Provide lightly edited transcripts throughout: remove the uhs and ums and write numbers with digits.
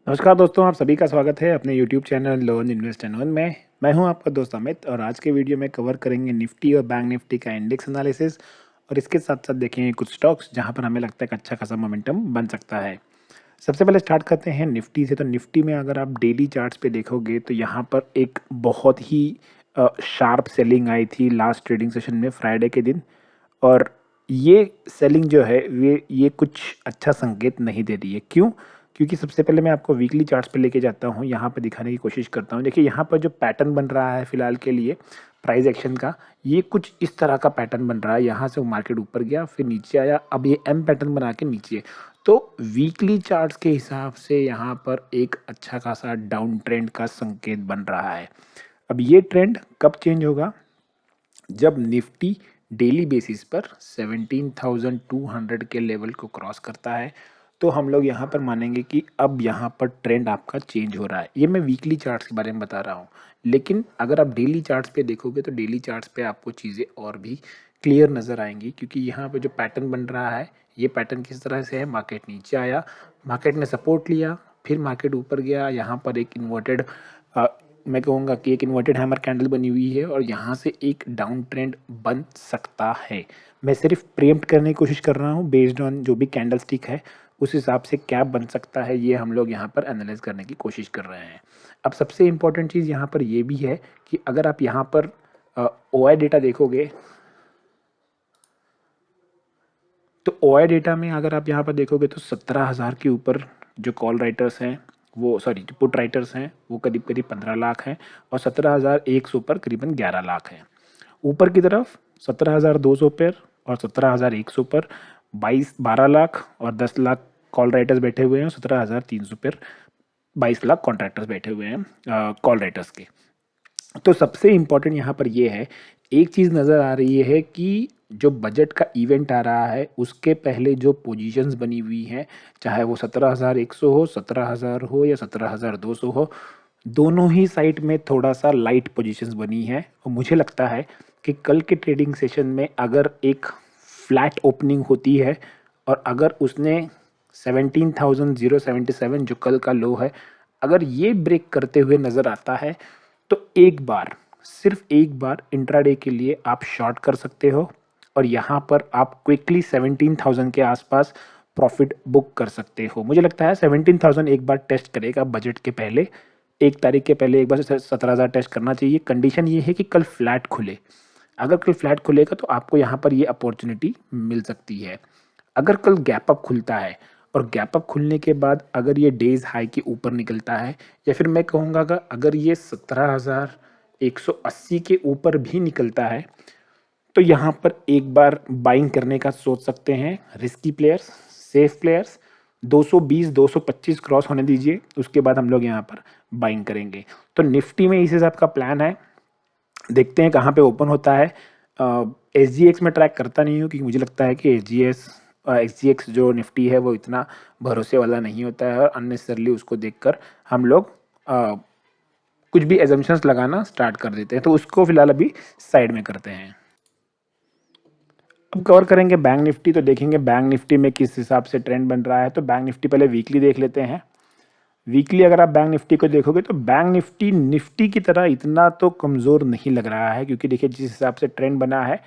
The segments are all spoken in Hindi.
नमस्कार दोस्तों, आप सभी का स्वागत है अपने YouTube channel learn invest and earn में। मैं हूं आपका दोस्त अमित और आज के वीडियो में कवर करेंगे निफ्टी और बैंक निफ्टी का इंडेक्स एनालिसिस और इसके साथ साथ देखेंगे कुछ स्टॉक्स जहां पर हमें लगता है कि अच्छा खासा मोमेंटम बन सकता है। सबसे पहले स्टार्ट करते हैं निफ्टी से। तो निफ्टी में अगर आप डेली चार्ट्स पे देखोगे तो यहाँ पर एक बहुत ही शार्प सेलिंग आई थी लास्ट ट्रेडिंग सेशन में फ्राइडे के दिन। और ये सेलिंग जो है ये कुछ अच्छा संकेत नहीं दे रही है। क्यों? क्योंकि सबसे पहले मैं आपको वीकली चार्ट्स पे लेके जाता हूँ, यहाँ पे दिखाने की कोशिश करता हूँ। देखिए यहाँ पर जो पैटर्न बन रहा है फिलहाल के लिए प्राइस एक्शन का, ये कुछ इस तरह का पैटर्न बन रहा है। यहाँ से वो मार्केट ऊपर गया, फिर नीचे आया, अब ये एम पैटर्न बना के नीचे। तो वीकली चार्ट्स के हिसाब से यहाँ पर एक अच्छा खासा डाउन ट्रेंड का संकेत बन रहा है। अब ये ट्रेंड कब चेंज होगा? जब निफ्टी डेली बेसिस पर 17,200 के लेवल को क्रॉस करता है तो हम लोग यहाँ पर मानेंगे कि अब यहाँ पर ट्रेंड आपका चेंज हो रहा है। ये मैं वीकली चार्ट्स के बारे में बता रहा हूँ, लेकिन अगर आप डेली चार्ट्स पे देखोगे तो डेली चार्ट्स पे आपको चीज़ें और भी क्लियर नज़र आएंगी। क्योंकि यहाँ पे जो पैटर्न बन रहा है, ये पैटर्न किस तरह से है, मार्केट नीचे आया, मार्केट ने सपोर्ट लिया, फिर मार्केट ऊपर गया, यहाँ पर एक इन्वर्टेड मैं कहूँगा कि एक इन्वर्टेड हैमर कैंडल बनी हुई है और यहाँ से एक डाउन ट्रेंड बन सकता है। मैं सिर्फ प्रीएम्प्ट करने की कोशिश कर रहा हूँ बेस्ड ऑन जो भी कैंडल स्टिक है, उस हिसाब से क्या बन सकता है ये हम लोग यहाँ पर एनालाइज करने की कोशिश कर रहे हैं। अब सबसे इम्पोर्टेंट चीज़ यहाँ पर ये भी है कि अगर आप यहाँ पर ओआई डेटा देखोगे तो ओआई डेटा में अगर आप यहाँ पर देखोगे तो 17,000 के ऊपर जो कॉल राइटर्स हैं, वो सॉरी जो पुट राइटर्स हैं वो करीब करीब 15 लाख हैं और 17,100 पर करीबन 11 लाख हैं। ऊपर की तरफ 17,200 पर और 17,100 पर 12 लाख और 10 लाख कॉल राइटर्स बैठे हुए हैं और 17,300 पर 22 लाख कॉन्ट्रैक्टर्स बैठे हुए हैं कॉल राइटर्स के। तो सबसे इम्पोर्टेंट यहाँ पर ये है, एक चीज़ नज़र आ रही है कि जो बजट का इवेंट आ रहा है उसके पहले जो पोजीशंस बनी हुई हैं, चाहे वो 17,100 हो, 17,000 हो या 17,200 हो, दोनों ही साइड में थोड़ा सा लाइट पोजीशंस बनी है। और मुझे लगता है कि कल के ट्रेडिंग सेशन में अगर एक फ्लैट ओपनिंग होती है और अगर उसने 17,077 जो कल का लो है, अगर ये ब्रेक करते हुए नज़र आता है तो एक बार, सिर्फ एक बार इंट्राडे के लिए आप शॉर्ट कर सकते हो और यहाँ पर आप क्विकली 17,000 के आसपास प्रॉफिट बुक कर सकते हो। मुझे लगता है 17,000 एक बार टेस्ट करेगा बजट के पहले, 1 तारीख के पहले एक बार 17,000 टेस्ट करना चाहिए। कंडीशन ये है कि कल फ्लैट खुले। अगर कल फ्लैट खुलेगा तो आपको यहाँ पर ये अपॉर्चुनिटी मिल सकती है। अगर कल गैप अप खुलता है और गैप अप खुलने के बाद अगर ये डेज हाई के ऊपर निकलता है, या फिर मैं कहूँगा अगर ये 17,180 के ऊपर भी निकलता है, तो यहाँ पर एक बार बाइंग करने का सोच सकते हैं risky players, safe players. 220 225 cross होने दीजिए, उसके बाद हम लोग यहाँ पर बाइंग करेंगे। तो निफ्टी में इस हिसाब का प्लान है, देखते हैं कहाँ पे ओपन होता है। SGX में ट्रैक करता नहीं हूँ क्योंकि मुझे लगता है कि SGX जो निफ्टी है वो इतना भरोसे वाला नहीं होता है और अननेसेसरली उसको देखकर हम लोग कुछ भी एजम्पशंस लगाना स्टार्ट कर देते हैं, तो उसको फिलहाल अभी साइड में करते हैं। अब कवर करेंगे बैंक निफ्टी। तो देखेंगे बैंक निफ्टी में किस हिसाब से ट्रेंड बन रहा है। तो बैंक निफ्टी पहले वीकली देख लेते हैं। वीकली अगर आप बैंक निफ्टी को देखोगे तो बैंक निफ्टी निफ्टी की तरह इतना तो कमज़ोर नहीं लग रहा है, क्योंकि देखिए जिस हिसाब से ट्रेंड बना है,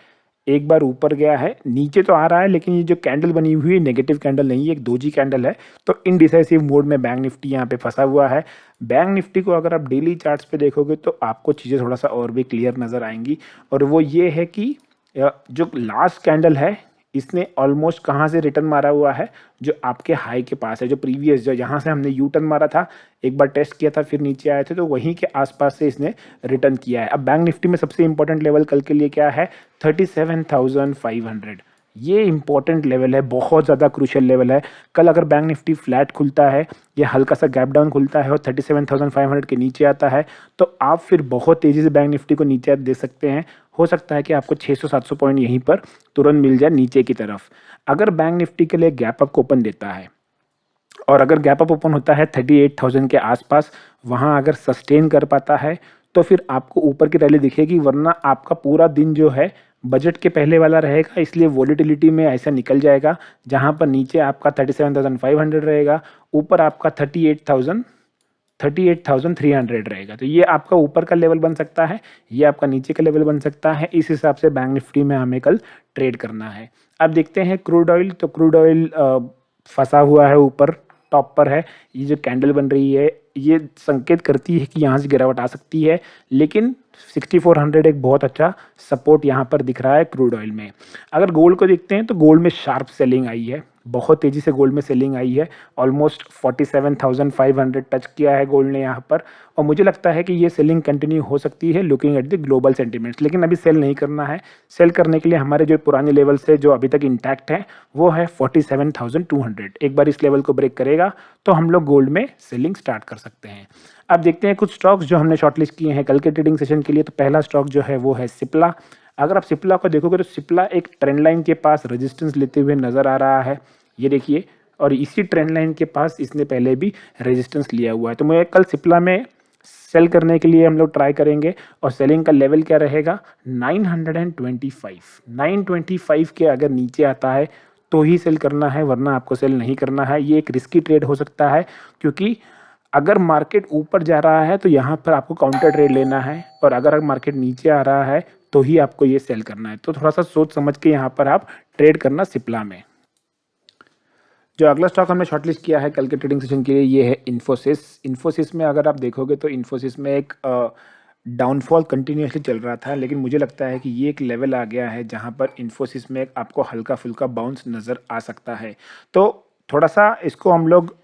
एक बार ऊपर गया है, नीचे तो आ रहा है, लेकिन ये जो कैंडल बनी हुई है नेगेटिव कैंडल नहीं है, एक दोजी कैंडल है। तो इनडिसाइसिव मोड में बैंक निफ्टी यहाँ पे फंसा हुआ है। बैंक निफ्टी को अगर आप डेली चार्ट्स पे देखोगे तो आपको चीज़ें थोड़ा सा और भी क्लियर नज़र आएंगी, और वो ये है कि जो लास्ट कैंडल है इसने ऑलमोस्ट कहाँ से रिटर्न मारा हुआ है, जो आपके हाई के पास है, जो प्रीवियस जो यहाँ से हमने यू टर्न मारा था, एक बार टेस्ट किया था फिर नीचे आए थे, तो वहीं के आसपास से इसने रिटर्न किया है। अब बैंक निफ्टी में सबसे इंपॉर्टेंट लेवल कल के लिए क्या है? 37,500। ये इंपॉर्टेंट लेवल है, बहुत ज़्यादा क्रूशियल लेवल है। कल अगर बैंक निफ्टी फ्लैट खुलता है या हल्का सा गैप डाउन खुलता है और 37,500 के नीचे आता है, तो आप फिर बहुत तेज़ी से बैंक निफ्टी को नीचे दे सकते हैं। हो सकता है कि आपको 600-700 पॉइंट यहीं पर तुरंत मिल जाए नीचे की तरफ। अगर बैंक निफ्टी के लिए गैप अप ओपन देता है और अगर गैप अप ओपन होता है 38,000 के आसपास, वहाँ अगर सस्टेन कर पाता है तो फिर आपको ऊपर की रैली दिखेगी, वरना आपका पूरा दिन जो है बजट के पहले वाला रहेगा, इसलिए वोलेटिलिटी में ऐसा निकल जाएगा, जहाँ पर नीचे आपका 37,500 रहेगा, ऊपर आपका 38,300 रहेगा। तो ये आपका ऊपर का लेवल बन सकता है, ये आपका नीचे का लेवल बन सकता है। इस हिसाब से बैंक निफ्टी में हमें कल ट्रेड करना है। अब देखते हैं क्रूड ऑयल। तो क्रूड ऑयल फंसा हुआ है, ऊपर टॉप पर है। ये जो कैंडल बन रही है ये संकेत करती है कि यहाँ से गिरावट आ सकती है, लेकिन 6400 एक बहुत अच्छा सपोर्ट यहाँ पर दिख रहा है क्रूड ऑयल में। अगर गोल्ड को देखते हैं तो गोल्ड में शार्प सेलिंग आई है, बहुत तेज़ी से गोल्ड में सेलिंग आई है। ऑलमोस्ट 47,500 टच किया है गोल्ड ने यहाँ पर, और मुझे लगता है कि ये सेलिंग कंटिन्यू हो सकती है looking at the global sentiments. लेकिन अभी सेल नहीं करना है। सेल करने के लिए हमारे जो पुराने लेवल से जो अभी तक इंटैक्ट है वो है 47,200। एक बार इस लेवल को ब्रेक करेगा तो हम लोग गोल्ड में सेलिंग स्टार्ट कर सकते हैं। अब देखते हैं कुछ स्टॉक्स जो हमने शॉर्टलिस्ट किए हैं कल के ट्रेडिंग सेशन के लिए। तो पहला स्टॉक जो है वो है सिप्ला। अगर आप सिप्ला को देखोगे तो सिप्ला एक ट्रेंड लाइन के पास रेजिस्टेंस लेते हुए नजर आ रहा है, ये देखिए, और इसी ट्रेंड लाइन के पास इसने पहले भी रेजिस्टेंस लिया हुआ है। तो मैं कल सिप्ला में सेल करने के लिए हम लोग ट्राई करेंगे, और सेलिंग का लेवल क्या रहेगा 925। 925 के अगर नीचे आता है तो ही सेल करना है, वरना आपको सेल नहीं करना है। ये एक रिस्की ट्रेड हो सकता है, क्योंकि अगर मार्केट ऊपर जा रहा है तो यहाँ पर आपको काउंटर ट्रेड लेना है, और अगर मार्केट नीचे आ रहा है तो ही आपको ये सेल करना है। तो थोड़ा सा सोच समझ के यहाँ पर आप ट्रेड करना सिप्ला में। जो अगला स्टॉक हमने शॉर्टलिस्ट किया है कल के ट्रेडिंग सेशन के लिए ये है इन्फोसिस। इन्फोसिस में अगर आप देखोगे तो इन्फोसिस में एक डाउनफॉल कंटिन्यूसली चल रहा था, लेकिन मुझे लगता है कि ये एक लेवल आ गया है जहाँ पर इन्फोसिस में आपको हल्का फुल्का बाउंस नज़र आ सकता है। तो थोड़ा सा इसको हम लोग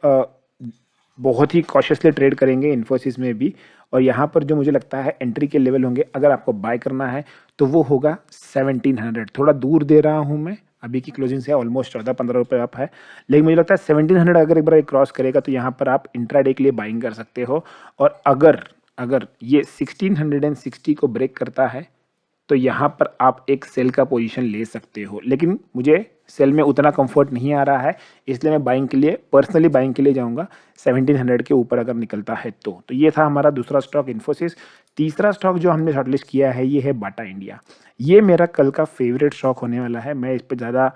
बहुत ही कॉशियसली ट्रेड करेंगे इन्फोसिस में भी। और यहाँ पर जो मुझे लगता है एंट्री के लेवल होंगे अगर आपको बाय करना है तो वो होगा 1700। थोड़ा दूर दे रहा हूँ मैं, अभी की क्लोजिंग से ऑलमोस्ट 14-15 रुपये अप है, लेकिन मुझे लगता है 1700 अगर एक बार क्रॉस करेगा तो यहाँ पर आप इंट्राडे के लिए बाइंग कर सकते हो। और अगर ये 1660 को ब्रेक करता है तो यहाँ पर आप एक सेल का पोजीशन ले सकते हो, लेकिन मुझे सेल में उतना कंफर्ट नहीं आ रहा है, इसलिए मैं बाइंग के लिए पर्सनली बाइंग के लिए जाऊँगा 1700 के ऊपर अगर निकलता है तो। ये था हमारा दूसरा स्टॉक इन्फोसिस। तीसरा स्टॉक जो हमने शॉर्टलिस्ट किया है ये है बाटा इंडिया। ये मेरा कल का फेवरेट स्टॉक होने वाला है, मैं इस पर ज़्यादा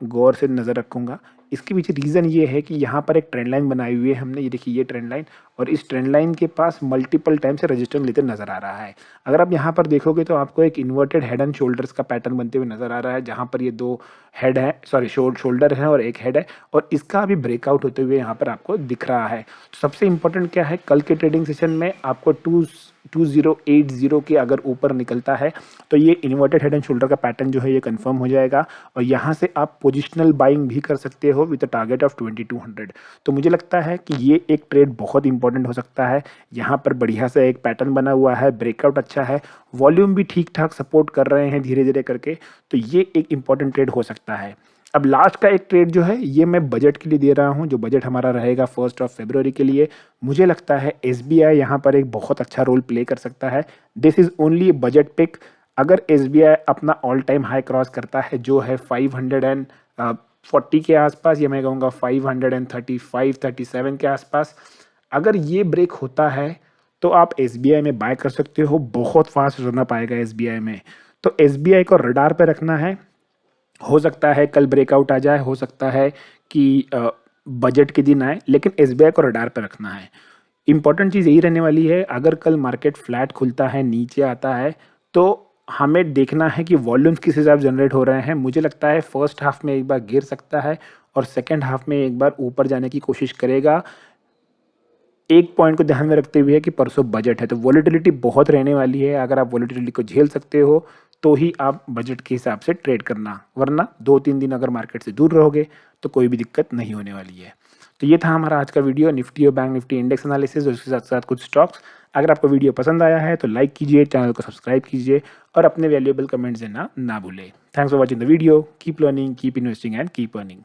गौर से नज़र रखूँगा। इसके पीछे रीज़न ये है कि यहाँ पर एक ट्रेंड लाइन बनाई हुई है हमने, ये देखिए ये ट्रेंड लाइन, और इस ट्रेंड लाइन के पास मल्टीपल टाइम से रेजिस्टेंस लेते नजर आ रहा है। अगर आप यहाँ पर देखोगे तो आपको एक इन्वर्टेड हेड एंड शोल्डर्स का पैटर्न बनते हुए नजर आ रहा है, जहाँ पर ये दो हेड है, सॉरी शोल्डर है और एक हेड है, और इसका अभी ब्रेकआउट होते हुए यहाँ पर आपको दिख रहा है। तो सबसे इंपॉर्टेंट क्या है, कल के ट्रेडिंग सेशन में आपको 2080 के अगर ऊपर निकलता है तो ये इन्वर्टेड हेड एंड शोल्डर का पैटर्न जो है ये कंफर्म हो जाएगा, और यहाँ से आप पोजिशनल बाइंग भी कर सकते हो विद टारगेट ऑफ 2200। तो मुझे लगता है कि ये एक ट्रेड बहुत इंपॉर्टेंट हो सकता है। यहाँ पर बढ़िया सा एक पैटर्न बना हुआ है, ब्रेकआउट अच्छा है, वॉल्यूम भी ठीक ठाक सपोर्ट कर रहे हैं धीरे धीरे करके, तो ये एक इंपॉर्टेंट ट्रेड हो सकता है। अब लास्ट का एक ट्रेड जो है ये मैं बजट के लिए दे रहा हूँ, जो बजट हमारा रहेगा 1 फरवरी के लिए। मुझे लगता है SBI यहाँ पर एक बहुत अच्छा रोल प्ले कर सकता है। This is only budget pick. अगर SBI अपना ऑल टाइम हाई क्रॉस करता है जो है 540 के आसपास, या मैं कहूँगा 535-37 के आसपास, अगर ये ब्रेक होता है तो आप SBI में बाय कर सकते हो। बहुत फास्ट रनअप आएगा SBI में, तो SBI को रडार पे रखना है। हो सकता है कल ब्रेकआउट आ जाए, हो सकता है कि बजट के दिन आए, लेकिन SBI को रडार पर रखना है। इंपॉर्टेंट चीज़ यही रहने वाली है, अगर कल मार्केट फ्लैट खुलता है, नीचे आता है, तो हमें देखना है कि वॉल्यूम्स किस हिसाब से जनरेट हो रहे हैं। मुझे लगता है फर्स्ट हाफ में एक बार गिर सकता है और सेकेंड हाफ में एक बार ऊपर जाने की कोशिश करेगा। एक पॉइंट को ध्यान में रखते हुए कि परसों बजट है, तो वॉलेटिलिटी बहुत रहने वाली है। अगर आप वॉलेटिलिटी को झेल सकते हो तो ही आप बजट के हिसाब से ट्रेड करना, वरना 2-3 दिन अगर मार्केट से दूर रहोगे तो कोई भी दिक्कत नहीं होने वाली है। तो ये था हमारा आज का वीडियो, निफ्टी और बैंक निफ्टी इंडेक्स एनालिसिस और उसके साथ साथ कुछ स्टॉक्स। अगर आपको वीडियो पसंद आया है तो लाइक कीजिए, चैनल को सब्सक्राइब कीजिए और अपने वैल्यूएबल कमेंट्स देना ना भूलें। Thanks for watching the video. Keep learning, keep investing and keep earning.